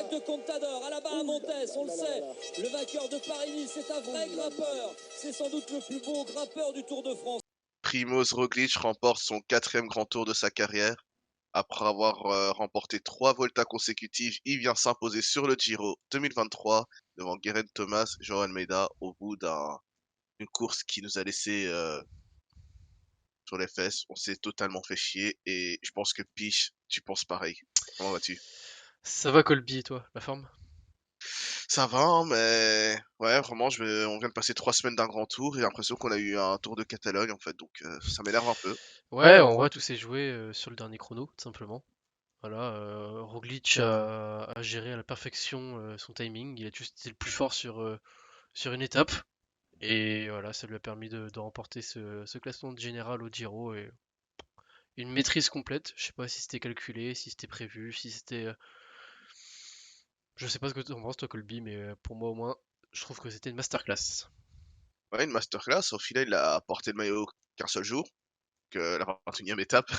l'étape de Contador, à la barre à Montes, on le sait. Le vainqueur de Paris-Nice, c'est un vrai grimpeur. C'est sans doute le plus beau grimpeur du Tour de France. Primoz Roglic remporte son 4e grand tour de sa carrière. Après avoir remporté 3 Voltas consécutives, il vient s'imposer sur le Giro 2023 devant Geraint Thomas, João Almeida au bout d'une course qui nous a laissé sur les fesses. On s'est totalement fait chier et je pense que Piche, tu penses pareil. Comment vas-tu? Ça va Colby et toi, la forme? Ça va, hein, mais ouais, vraiment, on vient de passer 3 semaines d'un grand tour et j'ai l'impression qu'on a eu un tour de Catalogne en fait, donc ça m'énerve un peu. Ouais, en vrai tout s'est joué sur le dernier chrono, tout simplement. Voilà, Roglic a géré à la perfection son timing, il a juste été le plus fort sur une étape, et voilà, ça lui a permis de remporter ce classement de général au Giro, et une maîtrise complète. Je sais pas si c'était calculé, si c'était prévu, si c'était... Je sais pas ce que tu en penses toi Colby, mais pour moi au moins, je trouve que c'était une masterclass. Ouais, une masterclass. Au final, il a porté le maillot qu'un seul jour, que la 21e étape.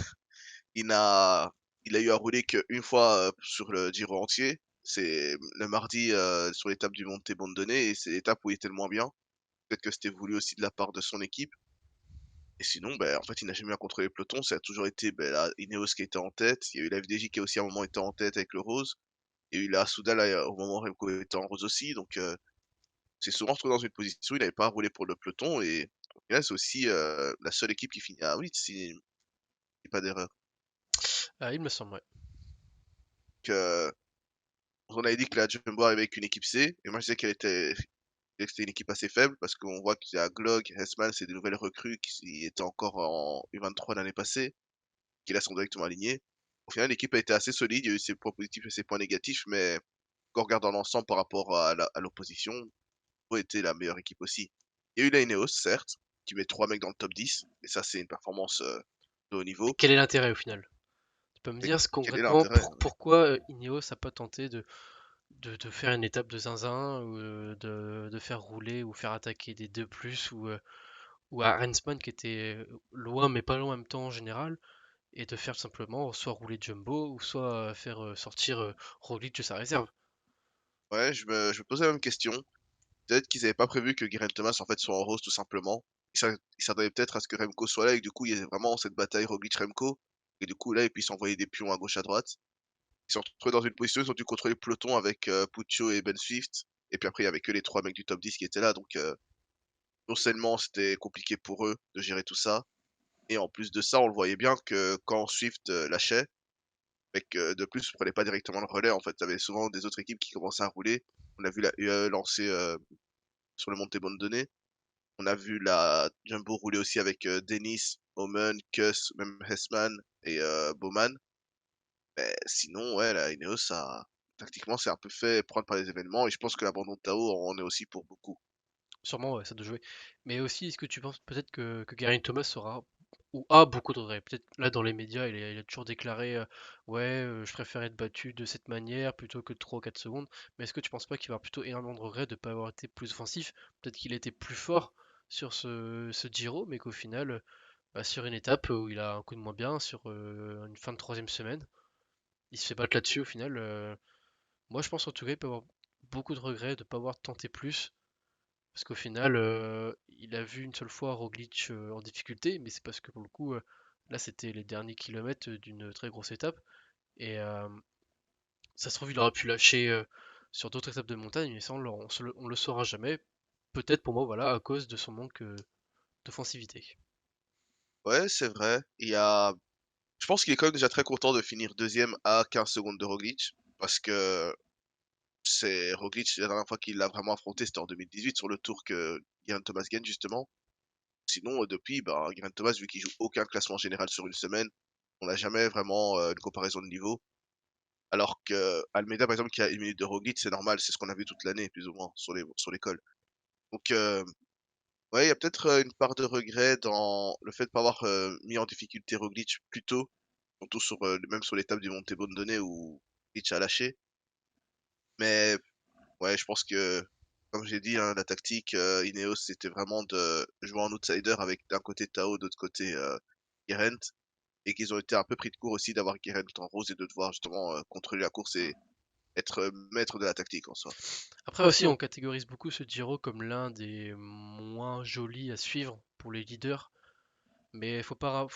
Il n'a, il a eu à rouler qu'une fois sur le Giro entier. C'est le mardi sur l'étape du Monte Bondone et c'est l'étape où il était le moins bien. Peut-être que c'était voulu aussi de la part de son équipe. Et sinon, ben, en fait, il n'a jamais à contrôler le peloton. Ça a toujours été ben, la Ineos qui était en tête. Il y a eu la FDJ qui a aussi à un moment été en tête avec le rose. Il y a eu la Soudal au moment où Remco était en rose aussi. Donc, c'est souvent retrouvé dans une position où il n'avait pas à rouler pour le peloton. Et là, c'est aussi la seule équipe qui finit à 8, si pas d'erreur. Ah, il me semble, ouais. Que on avait dit que la Jumbo arrivait avec une équipe C, et moi je disais que c'était une équipe assez faible, parce qu'on voit qu'il y a Glog, Hessman, c'est des nouvelles recrues qui étaient encore en U23 l'année passée, qui là sont directement alignés. Au final, l'équipe a été assez solide, il y a eu ses points positifs et ses points négatifs, mais quand on regarde dans l'ensemble par rapport à l'opposition, Jumbo était la meilleure équipe aussi. Il y a eu la Ineos, certes, qui met 3 mecs dans le top 10, et ça c'est une performance de haut Mais niveau. quel est l'intérêt au final? Tu peux me Mais dire quel est concrètement l'intérêt? pourquoi Ineos a pas tenté de faire une étape de zinzin, ou de faire rouler ou faire attaquer des deux plus, ou à Rensman qui était loin mais pas loin en même temps en général, et de faire simplement soit rouler Jumbo ou soit faire sortir Roglic de sa réserve. Ouais, je me posais la même question. Peut-être qu'ils avaient pas prévu que Geraint Thomas en fait soit en rose tout simplement. Ils s'attendaient peut-être à ce que Remco soit là et que du coup il y ait vraiment cette bataille Roglic-Remco. Et du coup là ils puissent envoyer des pions à gauche à droite. Ils se sont retrouvés dans une position, ils ont dû contrôler le peloton avec Puccio et Ben Swift. Et puis après il y avait que les 3 mecs du top 10 qui étaient là. Donc non seulement c'était compliqué pour eux de gérer tout ça. Et en plus de ça on le voyait bien que quand Swift lâchait, mais que de plus on prenait pas directement le relais en fait. Il y avait souvent des autres équipes qui commençaient à rouler. On a vu la UAE lancer sur le Monte Bondone. On a vu la Jumbo rouler aussi avec Dennis, Omen, Kuss, même Hessman et Bowman. Mais sinon, ouais, la Ineos, ça, tactiquement, c'est un peu fait prendre par les événements et je pense que l'abandon de Tao en est aussi pour beaucoup. Sûrement, ouais, ça doit jouer. Mais aussi, est-ce que tu penses peut-être que Geraint Thomas aura ou a beaucoup de regrets? Peut-être là dans les médias, il a toujours déclaré ouais, je préfère être battu de cette manière plutôt que de 3 ou 4 secondes. Mais est-ce que tu penses pas qu'il va avoir plutôt énormément de regrets de ne pas avoir été plus offensif? Peut-être qu'il a été plus fort sur ce Giro, mais qu'au final, bah, sur une étape où il a un coup de moins bien, sur une fin de troisième semaine, il se fait battre là-dessus au final. Moi, je pense en tout cas, il peut avoir beaucoup de regrets de ne pas avoir tenté plus. Parce qu'au final, il a vu une seule fois Roglic en difficulté, mais c'est parce que pour le coup, là c'était les derniers kilomètres d'une très grosse étape. Et ça se trouve, il aurait pu lâcher sur d'autres étapes de montagne, mais ça on le saura jamais. Peut-être pour moi, voilà, à cause de son manque d'offensivité. Ouais, c'est vrai. Je pense qu'il est quand même déjà très content de finir deuxième à 15 secondes de Roglic parce que c'est Roglic, la dernière fois qu'il l'a vraiment affronté, c'était en 2018 sur le tour que Geraint Thomas gagne justement. Sinon, depuis, bah, Geraint Thomas, vu qu'il joue aucun classement général sur une semaine, on n'a jamais vraiment une comparaison de niveau. Alors que Almeida, par exemple, qui a une minute de Roglic, c'est normal, c'est ce qu'on a vu toute l'année, plus ou moins, sur les cols. Donc, ouais, il y a peut-être une part de regret dans le fait de ne pas avoir mis en difficulté Roglic plus tôt, surtout même sur l'étape du Monte Bondone où Roglic a lâché. Mais ouais, je pense que, comme j'ai dit, hein, la tactique Ineos, c'était vraiment de jouer en outsider avec d'un côté Tao, de l'autre côté Geraint, et qu'ils ont été un peu pris de court aussi d'avoir Geraint en rose et de devoir justement contrôler la course et être maître de la tactique en soi. Après aussi, on catégorise beaucoup ce Giro comme l'un des moins jolis à suivre pour les leaders. Mais faut pas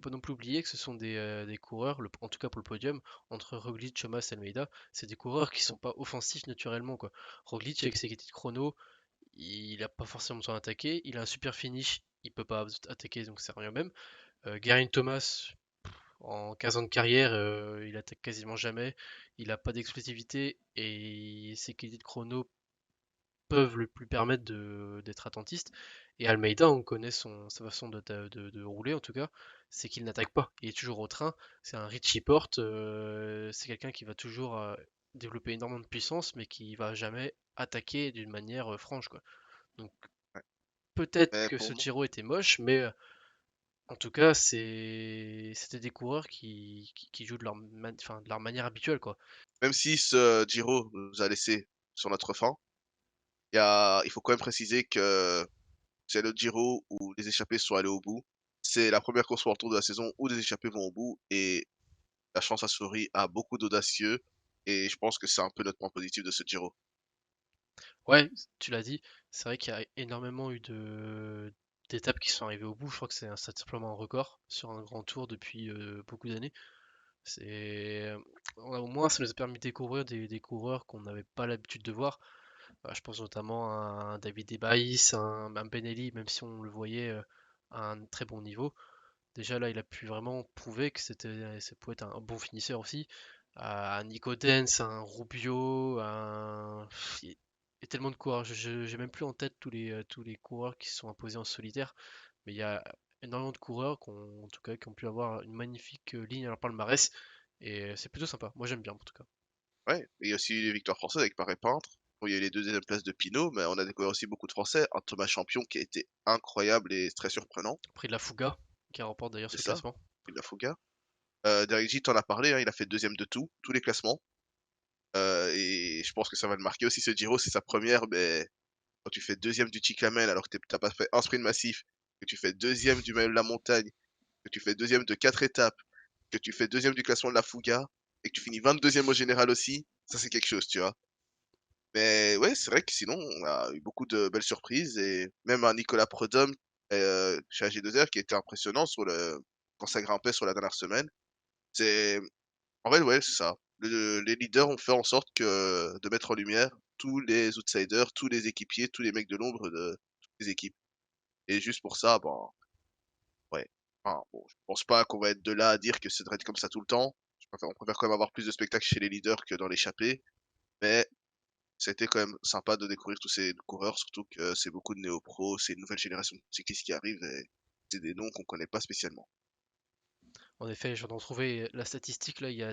non plus oublier que ce sont des coureurs, en tout cas pour le podium, entre Roglic, Thomas et Almeida, c'est des coureurs qui sont pas offensifs naturellement, quoi. Roglic avec ses qualités de chrono, il a pas forcément besoin d'attaquer, il a un super finish, il peut pas attaquer donc c'est rien même. Geraint Thomas, en 15 ans de carrière, il attaque quasiment jamais, il a pas d'explosivité et ses qualités de chrono peuvent lui permettre d'être attentiste. Et Almeida, on connaît sa façon de rouler en tout cas, c'est qu'il n'attaque pas. Il est toujours au train. C'est un Richie Porte. C'est quelqu'un qui va toujours développer énormément de puissance, mais qui va jamais attaquer d'une manière franche, quoi. Donc Ouais. peut-être Mais que pour ce moi, Giro était moche, mais en tout cas, c'était des coureurs qui jouent de leur manière habituelle, quoi. même si ce Giro nous a laissé sur notre faim, il faut quand même préciser que c'est le Giro où les échappés sont allés au bout. C'est la première course pour le tour de la saison où des échappés vont au bout et la chance a souri à beaucoup d'audacieux et je pense que c'est un peu notre point positif de ce Giro. Ouais, tu l'as dit, c'est vrai qu'il y a énormément eu d'étapes qui sont arrivées au bout. Je crois que c'est simplement un record sur un grand tour depuis beaucoup d'années. C'est, au moins, ça nous a permis de découvrir des coureurs qu'on n'avait pas l'habitude de voir. Je pense notamment à un David Ebaïs, un Benelli, même si on le voyait à un très bon niveau. Déjà là, il a pu vraiment prouver que ça pouvait être un bon finisseur aussi. Un Nico Dens, un Rubio, il y a tellement de coureurs. J'ai même plus en tête tous les coureurs qui se sont imposés en solitaire, mais il y a énormément de coureurs en tout cas, qui ont pu avoir une magnifique ligne à leur palmarès, et c'est plutôt sympa. Moi j'aime bien en tout cas. Ouais, et il y a aussi eu les victoires françaises avec Paré Peintre. Bon, il y a eu les 2e places de Pinot, mais on a découvert aussi beaucoup de Français. Un Thomas Champion qui a été incroyable et très surprenant, Prix de la Fouga, qui remporte d'ailleurs c'est ce ça, classement. il la Fouga. Derek Jeet en a parlé, hein, il a fait 2e de tous les classements. Et je pense que ça va le marquer aussi ce Giro, c'est sa première, mais quand tu fais 2e du Chicamel alors que t'as pas fait un sprint massif, que tu fais 2e du Maillot de la Montagne, que tu fais 2e de 4 étapes, que tu fais 2e du classement de la Fouga, et que tu finis 22e au général aussi, ça c'est quelque chose, tu vois. Mais ouais, c'est vrai que sinon, on a eu beaucoup de belles surprises et même un Nicolas Prudhomme chez AG2R qui était impressionnant quand ça grimpait sur la dernière semaine. C'est en fait, ouais, c'est ça. Les leaders ont fait en sorte de mettre en lumière tous les outsiders, tous les équipiers, tous les mecs de l'ombre de toutes les équipes. Et juste pour ça, ben, ouais. Enfin, bon, je pense pas qu'on va être de là à dire que ça devrait être comme ça tout le temps. On préfère quand même avoir plus de spectacles chez les leaders que dans l'échappée. Mais c'était quand même sympa de découvrir tous ces coureurs, surtout que c'est beaucoup de néo-pros, c'est une nouvelle génération de cyclistes qui arrive et c'est des noms qu'on connaît pas spécialement. En effet, je viens d'en trouver la statistique là, il y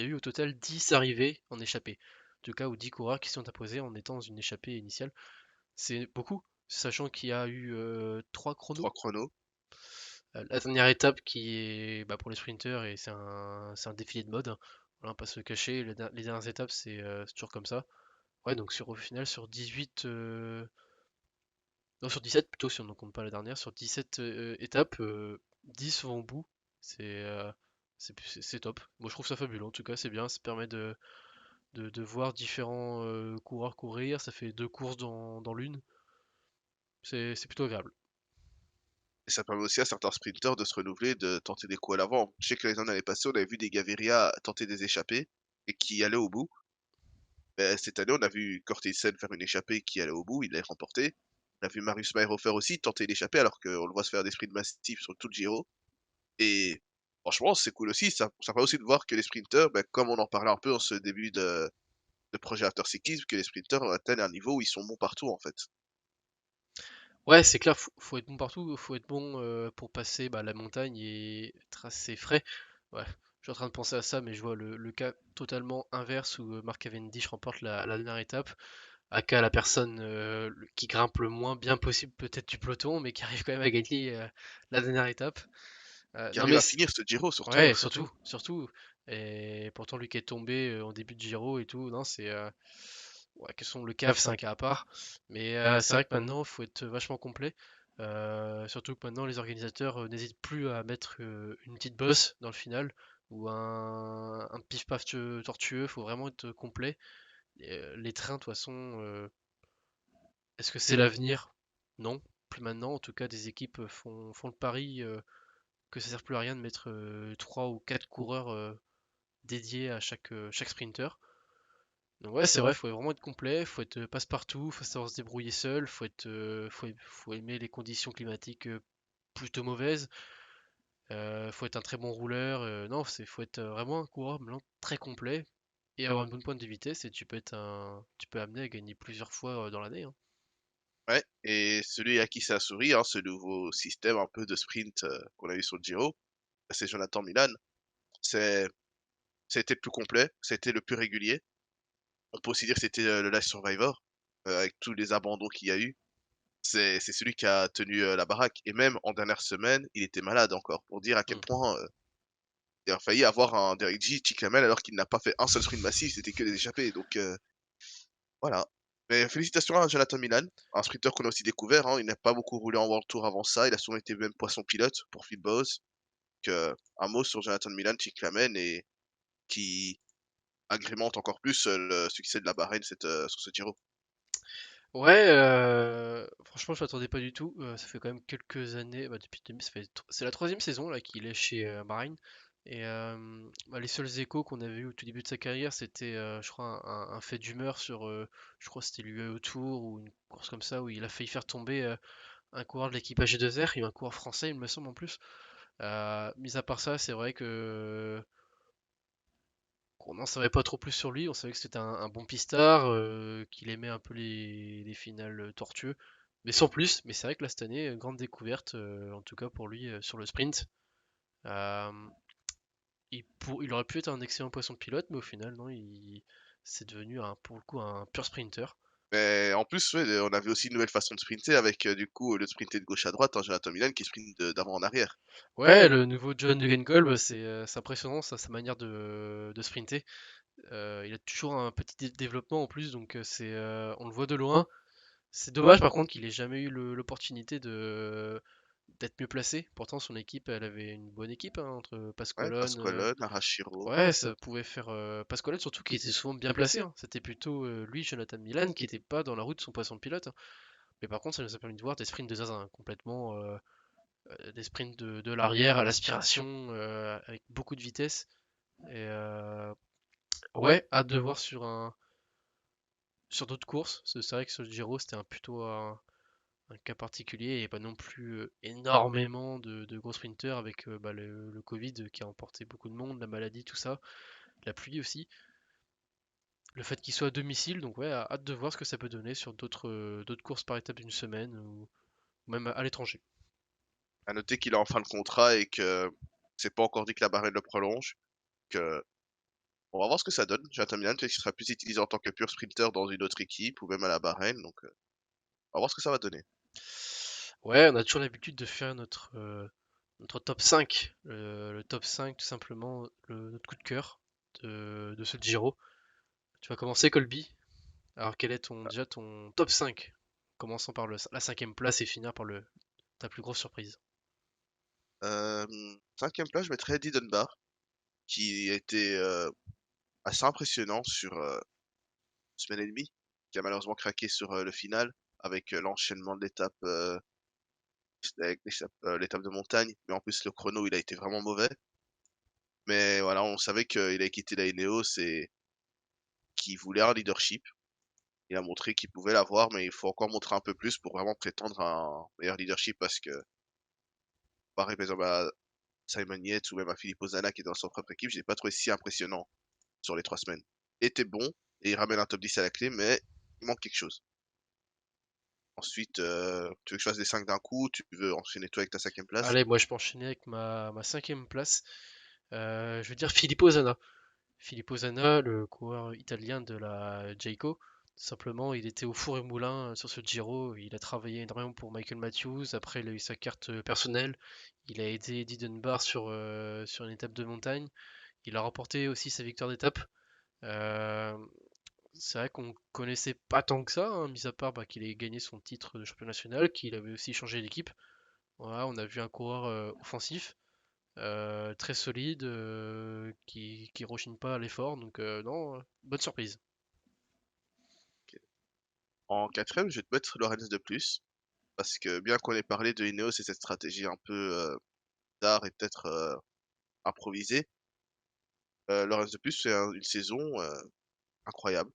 a eu au total 10 arrivées en échappée. En tout cas, ou 10 coureurs qui sont imposés en étant dans une échappée initiale. C'est beaucoup, sachant qu'il y a eu 3 chronos. 3 chronos, La dernière étape qui est pour les sprinters, et c'est un défilé de mode, hein. Voilà, on va pas se le cacher, les dernières étapes c'est toujours comme ça. Ouais, donc au final sur 18, non sur 17 plutôt si on ne compte pas la dernière, sur 17 étapes, 10 vont au bout. C'est c'est top. Moi je trouve ça fabuleux, en tout cas c'est bien, ça permet de voir différents coureurs courir, ça fait deux courses dans l'une, c'est plutôt agréable. et ça permet aussi à certains sprinters de se renouveler, de tenter des coups à l'avant. Je sais que les années passées, on avait vu des Gaviria tenter des échappées et qui allaient au bout. Mais cette année, on a vu Cortisen faire une échappée qui allait au bout, il l'a remporté. On a vu Marius Mayhofer aussi tenter une échappée alors qu'on le voit se faire des sprints massifs sur tout le Giro. Et franchement, c'est cool aussi. Ça permet aussi de voir que les sprinters, comme on en parlait un peu en ce début de projet After Cyclisme, que les sprinters atteignent un niveau où ils sont bons partout en fait. Ouais, c'est clair, faut être bon partout, faut être bon pour passer la montagne et tracer frais. Ouais, je suis en train de penser à ça, mais je vois le cas totalement inverse où Mark Cavendish remporte la dernière étape. Aka, la personne qui grimpe le moins bien possible peut-être du peloton, mais qui arrive quand même à gagner la dernière étape. Qui Non arrivent mais à finir ce Giro surtout. ouais, surtout. Et pourtant lui qui est tombé en début de Giro et tout, non c'est ouais, le CAF, c'est un cas à part. Mais c'est vrai que maintenant, il faut être vachement complet. Surtout que maintenant, les organisateurs n'hésitent plus à mettre une petite bosse dans le final. ou un pif-paf tortueux, faut vraiment être complet. Les trains, de toute façon, est-ce que c'est l'avenir? Non, plus maintenant. En tout cas, des équipes font le pari que ça sert plus à rien de mettre 3 ou 4 coureurs dédiés à chaque sprinter. Donc ouais, c'est vrai, faut vraiment être complet, faut être passe-partout, faut savoir se débrouiller seul, faut aimer les conditions climatiques plutôt mauvaises, faut être un très bon rouleur, non, faut être vraiment un coureur maintenant très complet et avoir une bonne pointe de vitesse et tu peux amener à gagner plusieurs fois dans l'année, hein. Ouais, et celui à qui ça a souri, hein, ce nouveau système un peu de sprint qu'on a eu sur le Giro, bah, c'est Jonathan Milan. C'est, C'était le plus complet, c'était le plus régulier. On peut aussi dire que c'était le Last Survivor, avec tous les abandons qu'il y a eu. C'est celui qui a tenu la baraque. Et même en dernière semaine, il était malade encore, pour dire à quel Mm. point il a failli avoir un Derek J. Chiclamel alors qu'il n'a pas fait un seul sprint massif, c'était que des échappées. Donc voilà. Mais félicitations à Jonathan Milan, un sprinter qu'on a aussi découvert, hein. Il n'a pas beaucoup roulé en World Tour avant ça. Il a souvent été même poisson pilote pour Phil Bowes. Un mot sur Jonathan Milan, Chiclamen, et qui agrémente encore plus le succès de la Bahreïn sur ce Giro. Ouais, franchement, je m'attendais pas du tout. Ça fait quand même quelques années, bah, depuis 2000, c'est la troisième saison là qu'il est chez Bahreïn. Et bah, les seuls échos qu'on avait eu au tout début de sa carrière, c'était, je crois, un fait d'humeur sur, je crois, que c'était l'UAE Tour ou une course comme ça où il a failli faire tomber un coureur de l'équipe AG2R et un coureur français, il me semble en plus. Mis à part ça, c'est vrai que on n'en savait pas trop plus sur lui. On savait que c'était un bon pistard, qu'il aimait un peu les finales tortueux, mais sans plus. Mais c'est vrai que là, cette année, grande découverte, en tout cas pour lui, sur le sprint. Euh, il aurait pu être un excellent poisson de pilote, mais au final, non, c'est devenu pour le coup un pur sprinter. Mais en plus, ouais, on avait aussi une nouvelle façon de sprinter avec du coup, au lieu de sprinter de gauche à droite, hein, Jonathan Milan qui sprint d'avant en arrière. Ouais, le nouveau John Degenkolb, c'est impressionnant, sa manière de sprinter. Il a toujours un petit développement en plus, donc on le voit de loin. C'est dommage par contre qu'il ait jamais eu l'opportunité d'être mieux placé. Pourtant son équipe, elle avait une bonne équipe hein, entre Ouais, Pasqualone. Pasqualone, Arashiro. Ouais, ça pouvait faire Pasqualone surtout qui était souvent bien placé, hein. C'était plutôt lui, Jonathan Milan, qui était pas dans la route de son poisson de pilote, hein. Mais par contre, ça nous a permis de voir des sprints de zinzin, hein, complètement, des sprints de l'arrière à l'aspiration, avec beaucoup de vitesse. Et ouais, hâte de voir sur d'autres courses. C'est vrai que sur le Giro, c'était plutôt un cas particulier et pas non plus énormément de gros sprinters avec bah, le Covid qui a emporté beaucoup de monde, la maladie, tout ça, la pluie aussi. Le fait qu'il soit à domicile, donc ouais, hâte de voir ce que ça peut donner sur d'autres courses par étape d'une semaine ou même à l'étranger. À noter qu'il est en fin de contrat et que c'est pas encore dit que la Bahreïn le prolonge. Que On va voir ce que ça donne. Jonathan Milan, peut-être qu'il sera plus utilisé en tant que pur sprinter dans une autre équipe ou même à la Bahreïn. Donc on va voir ce que ça va donner. Ouais, on a toujours l'habitude de faire notre top 5. Le top 5, tout simplement, notre coup de cœur de ce Giro. Tu vas commencer, Colby. Alors, quel est déjà ton top 5? Commençant par la cinquième place et finir par ta plus grosse surprise. Cinquième place, je mettrais Eddie Dunbar, qui a été assez impressionnant sur une semaine et demie, qui a malheureusement craqué sur le final avec l'enchaînement de l'étape de montagne. Mais en plus, le chrono, il a été vraiment mauvais. Mais voilà, on savait qu'il avait quitté la Ineos et qu'il voulait un leadership. Il a montré qu'il pouvait l'avoir, mais il faut encore montrer un peu plus pour vraiment prétendre à un meilleur leadership parce que, pareil, par exemple, à Simon Yates ou même à Filippo Zana qui est dans son propre équipe, je l'ai pas trouvé si impressionnant sur les 3 semaines. Il était bon et il ramène un top 10 à la clé, mais il manque quelque chose. Ensuite, tu veux que je fasse les 5 d'un coup? Tu veux enchaîner toi avec ta cinquième place? Allez, moi je peux enchaîner avec ma cinquième place. Je veux dire Filippo Zana. Filippo Zana, le coureur italien de la Jayco. Simplement, il était au four et moulin sur ce Giro. Il a travaillé énormément pour Michael Matthews. Après, il a eu sa carte personnelle. Il a aidé Eddie Dunbar sur une étape de montagne. Il a remporté aussi sa victoire d'étape. Euh, c'est vrai qu'on connaissait pas tant que ça, hein, mis à part bah, qu'il ait gagné son titre de champion national, qu'il avait aussi changé d'équipe. Voilà, on a vu un coureur offensif. très solide, qui rechigne pas à l'effort, donc non, bonne surprise. En quatrième, je vais te mettre Lorenz de plus, parce que bien qu'on ait parlé de Ineos et cette stratégie un peu d'art et peut-être improvisée, Lorenz de plus fait une saison incroyable.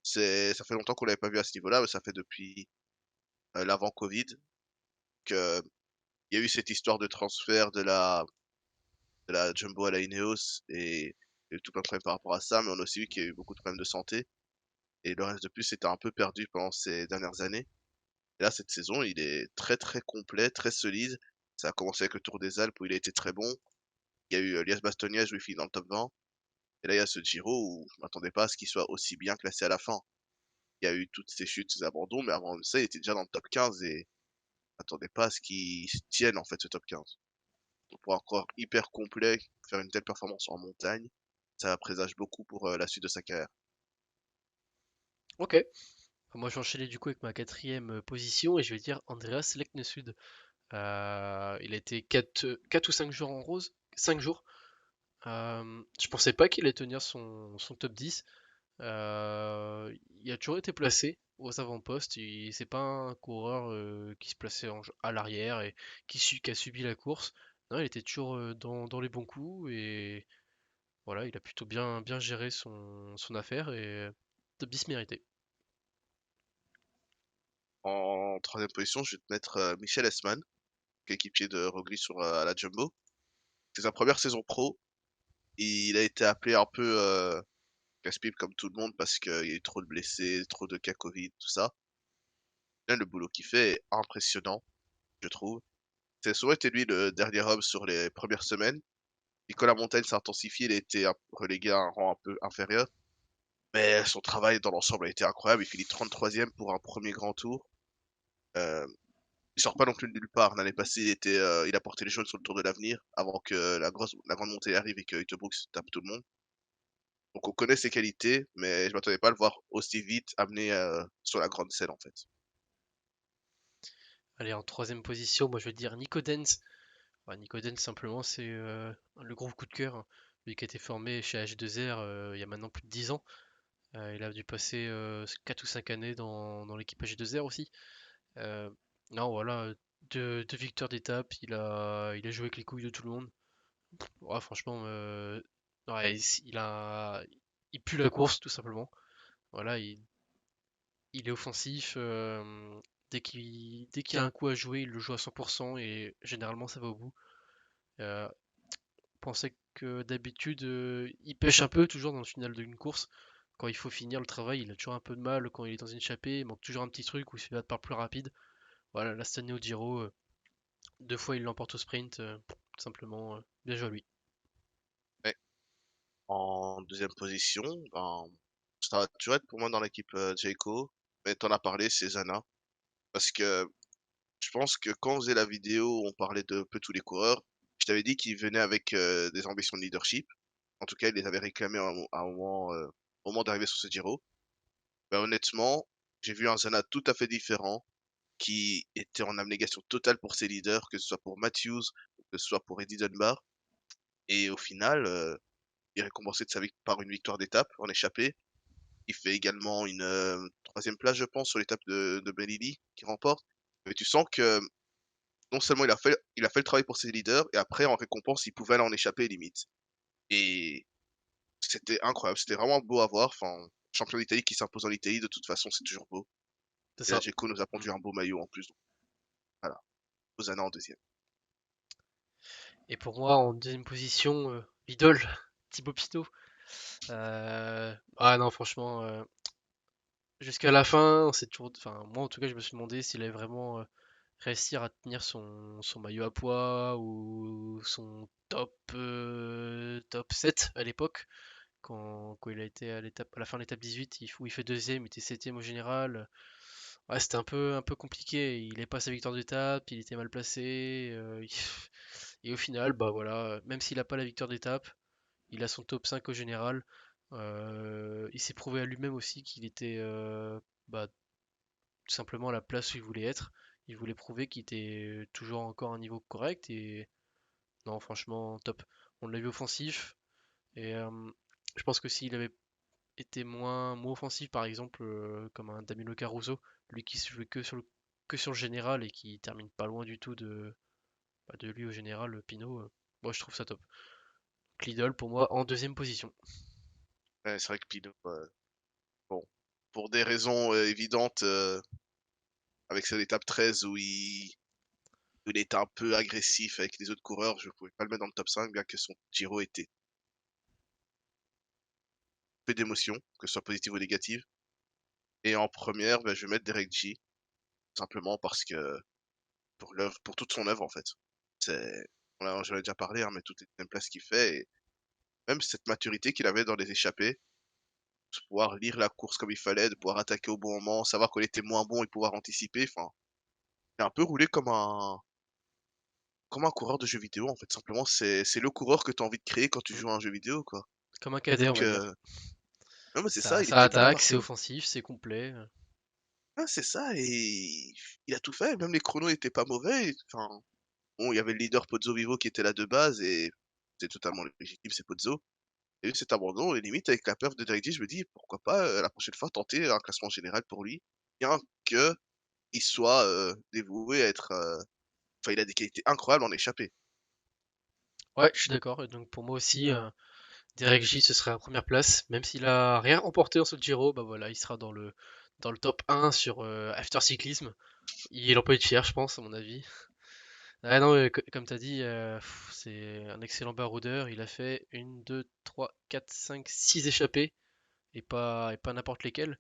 Ça fait longtemps qu'on l'avait pas vu à ce niveau-là, mais ça fait depuis l'avant Covid que il y a eu cette histoire de transfert de la Jumbo à la Ineos et il y a eu tout plein de problèmes par rapport à ça, mais on a aussi vu qu'il y a eu beaucoup de problèmes de santé et Lorenz de plus était un peu perdu pendant ces dernières années. Et là, cette saison, il est très très complet, très solide. Ça a commencé avec le Tour des Alpes où il a été très bon. Il y a eu Liège-Bastogne-Liège où il finit dans le top 20. Et là, il y a ce Giro où je m'attendais pas à ce qu'il soit aussi bien classé à la fin. Il y a eu toutes ces chutes, ces abandons, mais avant ça, il était déjà dans le top 15 et je m'attendais pas à ce qu'il tienne en fait ce top 15. Donc, pour un coureur hyper complet, faire une telle performance en montagne, ça présage beaucoup pour la suite de sa carrière. Ok. Moi, je vais enchaîner du coup avec ma quatrième position et je vais dire Andreas Leknesud. Il a été 4 ou 5 jours en rose. 5 jours. Je pensais pas qu'il allait tenir son top 10. Il a toujours été placé aux avant-postes. C'est pas un coureur qui se plaçait à l'arrière et qui a subi la course. Non, il était toujours dans les bons coups et voilà, il a plutôt bien géré son affaire et top 10 mérité. En troisième position, je vais te mettre Michel Esman, qui est équipier de Roglic à la Jumbo. C'est sa première saison pro. Il a été appelé un peu casse-pipe comme tout le monde parce qu'il y a eu trop de blessés, trop de cas Covid, tout ça. Là, le boulot qu'il fait est impressionnant, je trouve. C'est souvent été lui le dernier homme sur les premières semaines. Et quand la montagne s'est intensifiée, il a été relégué à un rang un peu inférieur. Mais son travail dans l'ensemble a été incroyable. Il finit 33e pour un premier grand tour. Euh, il sort pas non plus de nulle part. L'année passée, il a porté les jaunes sur le Tour de l'Avenir avant que la grande montée arrive et que Hütte tape tout le monde. Donc on connaît ses qualités, mais je m'attendais pas à le voir aussi vite amené sur la grande scène en fait. Allez, en troisième position, moi je vais dire Nico Dens. Enfin, Nico Dens, simplement, c'est le gros coup de cœur, hein. Lui qui a été formé chez H2R il y a maintenant plus de 10 ans. Il a dû passer 4 ou 5 années dans l'équipe H2R aussi. Euh, non, voilà, deux victoires d'étape, il a joué avec les couilles de tout le monde. Ouais, franchement, ouais, il pue la course, tout simplement. Voilà, il est offensif. Dès qu'il y a un coup à jouer, il le joue à 100% et généralement ça va au bout. Euh, pensais que d'habitude, il pêche un peu toujours dans le final d'une course. Quand il faut finir le travail, il a toujours un peu de mal. Quand il est dans une échappée, il manque toujours un petit truc où il se fait battre par plus rapide. Voilà, là cette année au Giro, 2 fois il l'emporte au sprint. Tout simplement, bien joué à lui. Ouais. En deuxième position, ben, ça va toujours être pour moi dans l'équipe Jayco, mais t'en as parlé, c'est Zana. Parce que je pense que quand on faisait la vidéo, on parlait de peu tous les coureurs. Je t'avais dit qu'il venait avec des ambitions de leadership. En tout cas, il les avait réclamées à un moment, au moment d'arriver sur ce Giro. Ben, honnêtement, j'ai vu un Zana tout à fait différent, qui était en abnégation totale pour ses leaders, que ce soit pour Matthews, que ce soit pour Eddie Dunbar. Et au final, il est récompensé par une victoire d'étape en échappée. Il fait également une troisième place, je pense, sur l'étape de Belili, qui remporte. Mais tu sens que non seulement il a fait le travail pour ses leaders, et après, en récompense, il pouvait aller en échapper limite. Et c'était incroyable, c'était vraiment beau à voir. Enfin, champion d'Italie qui s'impose en Italie, de toute façon, c'est toujours beau. C'est Et là, ça. Dzeko nous a Mm. pondu un beau maillot en plus. Donc, voilà, Hosanna en deuxième. Et pour moi, en deuxième position, l'idole, Thibaut Pinot. Ah non, franchement, jusqu'à la fin, c'est toujours. Enfin, moi en tout cas, je me suis demandé s'il allait vraiment réussir à tenir son maillot à poids ou son top 7 à l'époque, quand il a été à la fin de l'étape 18, où il fait deuxième, il était septième au général. Ouais, c'était un peu compliqué. Il n'est pas sa victoire d'étape, il était mal placé. Et au final, bah voilà, même s'il n'a pas la victoire d'étape, il a son top 5 au général. Il s'est prouvé à lui-même aussi qu'il était bah, tout simplement à la place où il voulait être. Il voulait prouver qu'il était toujours encore à un niveau correct et Non, franchement, top. On l'a vu offensif, et je pense que s'il avait été moins offensif, par exemple, comme un Danilo Caruso, lui qui se jouait que sur le général et qui termine pas loin du tout de lui au général, Pino, moi je trouve ça top. Lidl pour moi en deuxième position. Ouais, c'est vrai que Pino, bon, pour des raisons évidentes, avec cette étape 13 où il était un peu agressif avec les autres coureurs, je pouvais pas le mettre dans le top 5, bien que son Giro était peu d'émotions, que ce soit positive ou négative. Et en première, bah, je vais mettre Derek G, simplement parce que pour toute son œuvre en fait. C'est, j'en ai déjà parlé, hein, mais toutes les deuxième places qu'il fait, et même cette maturité qu'il avait dans les échappées, de pouvoir lire la course comme il fallait, de pouvoir attaquer au bon moment, savoir qu'on était moins bon et pouvoir anticiper, enfin, il a un peu roulé comme un coureur de jeu vidéo en fait, simplement. C'est le coureur que tu as envie de créer quand tu Mm. joues à un jeu vidéo, quoi. Comme un cadet, on Donc, va dire. non, mais c'est ça, il Ça était mal attaque, c'est embarqué. offensif, c'est complet. Ah, c'est ça, et il a tout fait, même les chronos étaient pas mauvais. Enfin, bon, il y avait le leader Pozzo Vivo qui était là de base, et c'est totalement légitime, c'est Pozzo. Et cet abandon, et limite, avec la perf de Drake, je me dis, pourquoi pas, la prochaine fois, tenter un classement général pour lui, bien que il soit dévoué à être. Enfin, il a des qualités incroyables en échappée. Ouais, je suis d'accord. Et donc pour moi aussi, Derek J, ce serait la première place. Même s'il a rien remporté en ce Giro, bah voilà, il sera dans le top 1 sur After Cyclisme. Il en peut être fier, je pense, à mon avis. Ah non, comme tu as dit, c'est un excellent baroudeur. Il a fait une, 2, 3, 4, 5, 6 échappées, et pas n'importe lesquelles.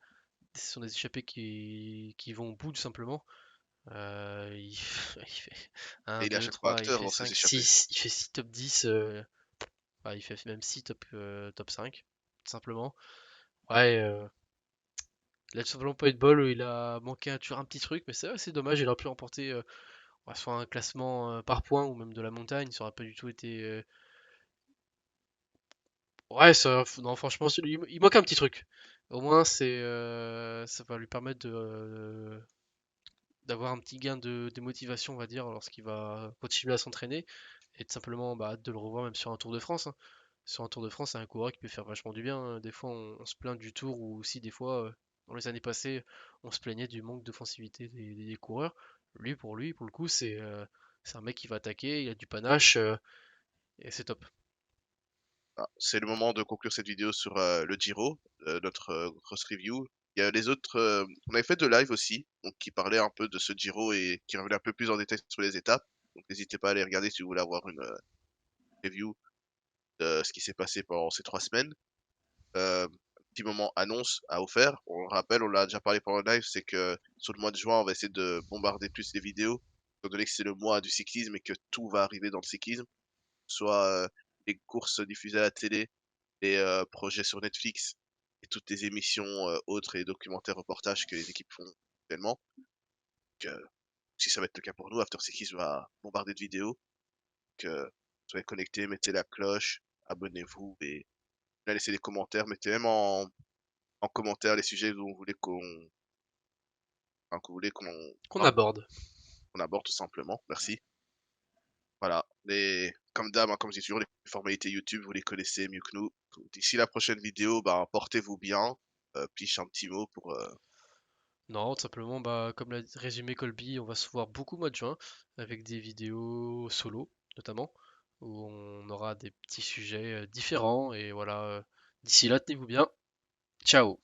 Ce sont des échappées qui vont au bout, tout simplement. Il fait un, Et il est à 2, chaque fois 3, il acteur fait dans ses 5, échappées. 6, il fait 6 top 10. Il fait même 6 top 5, tout simplement. Ouais, il a tout simplement pas eu de bol, il a manqué un petit truc, mais c'est dommage, il aurait pu remporter soit un classement par points ou même de la montagne, ça aurait pas du tout été. Ouais, non, franchement, il manque un petit truc. Au moins, ça va lui permettre d'avoir un petit gain de motivation, on va dire, lorsqu'il va continuer à s'entraîner, et tout simplement de le revoir même sur un Tour de France, hein. Sur un Tour de France, c'est un coureur qui peut faire vachement du bien, hein. Des fois, on se plaint du Tour, ou aussi des fois, dans les années passées, on se plaignait du manque d'offensivité des coureurs. Lui, pour le coup, c'est un mec qui va attaquer, il a du panache, et c'est top. Ah, c'est le moment de conclure cette vidéo sur le Giro, notre cross review. Il y a les autres. On avait fait deux lives aussi, donc qui parlaient un peu de ce Giro et qui revenaient un peu plus en détail sur les étapes. Donc n'hésitez pas à les regarder si vous voulez avoir une review de ce qui s'est passé pendant ces 3 semaines. Petit moment annonce à vous faire. On le rappelle, on l'a déjà parlé pendant le live, c'est que sur le mois de juin, on va essayer de bombarder plus les vidéos, étant donné que c'est le mois du cyclisme et que tout va arriver dans le cyclisme, soit les courses diffusées à la télé, les projets sur Netflix et toutes les émissions autres et documentaires reportages que les équipes font actuellement. Donc, si ça va être le cas pour nous, After Cyclisme va bombarder de vidéos. Donc, soyez connectés, mettez la cloche, abonnez-vous et laissez des commentaires, mettez même en commentaire les sujets dont vous voulez enfin, que vous voulez Qu'on hein, aborde. qu'on aborde tout simplement. Merci. Voilà. Comme d'hab, hein, comme je dis toujours, les formalités YouTube, vous les connaissez mieux que nous. D'ici la prochaine vidéo, bah, portez-vous bien. Piche un petit mot pour. Non, tout simplement, comme l'a résumé Colby, on va se voir beaucoup au mois de juin, avec des vidéos solo, notamment, où on aura des petits sujets différents, et voilà. D'ici là, tenez-vous bien. Ciao!